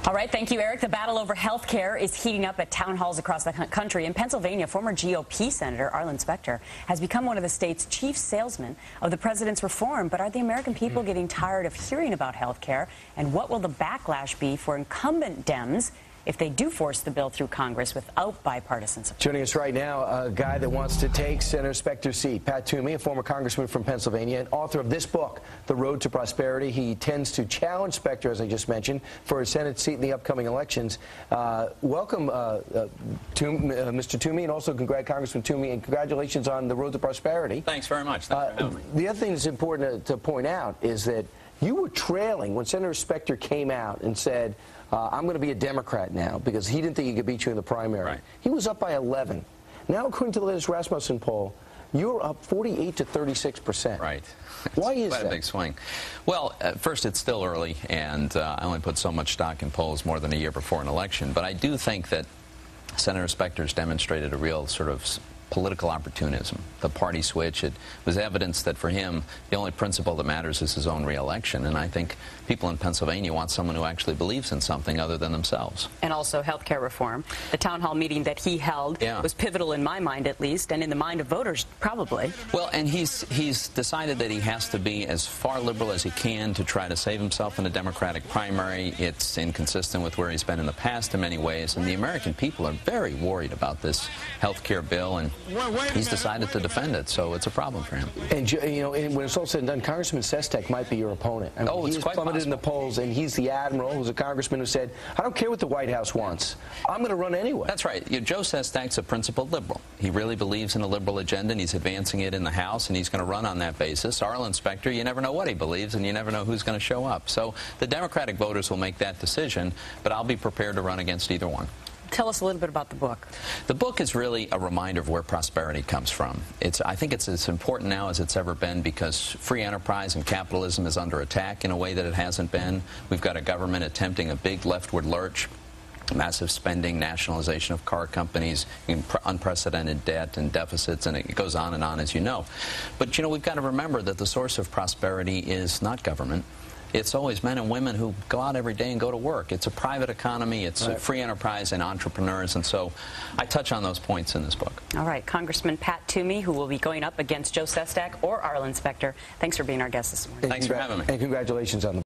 All right, thank you, Eric. The battle over health care is heating up at town halls across the country. In Pennsylvania, former GOP Senator Arlen Specter has become one of the state's chief salesmen of the president's reform. But are the American people getting tired of hearing about health care? And what will the backlash be for incumbent Dems if they do force the bill through Congress without bipartisan support? Joining us right now, a guy that wants to take Senator Specter's seat, Pat Toomey, a former congressman from Pennsylvania and author of this book, The Road to Prosperity. He tends to challenge Specter, as I just mentioned, for his Senate seat in the upcoming elections. Welcome, Mr. Toomey, and also Congressman Toomey, and congratulations on The Road to Prosperity. Thanks very much. Thanks for having me. The other thing that's important to point out is that you were trailing when Senator Specter came out and said, I'm going to be a Democrat now, because he didn't think he could beat you in the primary. Right. He was up by 11. Now, according to the latest Rasmussen poll, you're up 48 to 36%. Right. Why is that? Quite a big swing. Well, first, it's still early, and I only put so much stock in polls more than a year before an election. But I do think that Senator Specter's demonstrated a real sort of political opportunism, the party switch. It was evidence that for him, the only principle that matters is his own re-election. And I think people in Pennsylvania want someone who actually believes in something other than themselves. And also health care reform. The town hall meeting that he held was pivotal in my mind, at least, and in the mind of voters, probably. Well, and he's decided that he has to be as far liberal as he can to try to save himself in a Democratic primary. It's inconsistent with where he's been in the past in many ways, and the American people are very worried about this health care bill, and he's decided to defend it, so it's a problem for him. And, you know, when it's all said and done, Congressman Sestak might be your opponent. I mean, it's he's quite plummeted possible in the polls, and he's the admiral who's a congressman who said, I don't care what the White House wants. I'm going to run anyway. That's right. Joe Sestak's a principled liberal. He really believes in a liberal agenda, and he's advancing it in the House, and he's going to run on that basis. Arlen Specter, you never know what he believes, and you never know who's going to show up. So the Democratic voters will make that decision, but I'll be prepared to run against either one. Tell us a little bit about the book. The book is really a reminder of where prosperity comes from. I think it's as important now as it's ever been, because free enterprise and capitalism is under attack in a way that it hasn't been. We've got a government attempting a big leftward lurch, massive spending, nationalization of car companies, unprecedented debt and deficits, and it goes on, as you know. But, you know, we've got to remember that the source of prosperity is not government. It's always men and women who go out every day and go to work. It's a private economy. It's a free enterprise and entrepreneurs. And so I touch on those points in this book. All right. Congressman Pat Toomey, who will be going up against Joe Sestak or Arlen Specter, thanks for being our guest this morning. Thanks for having me. And congratulations on the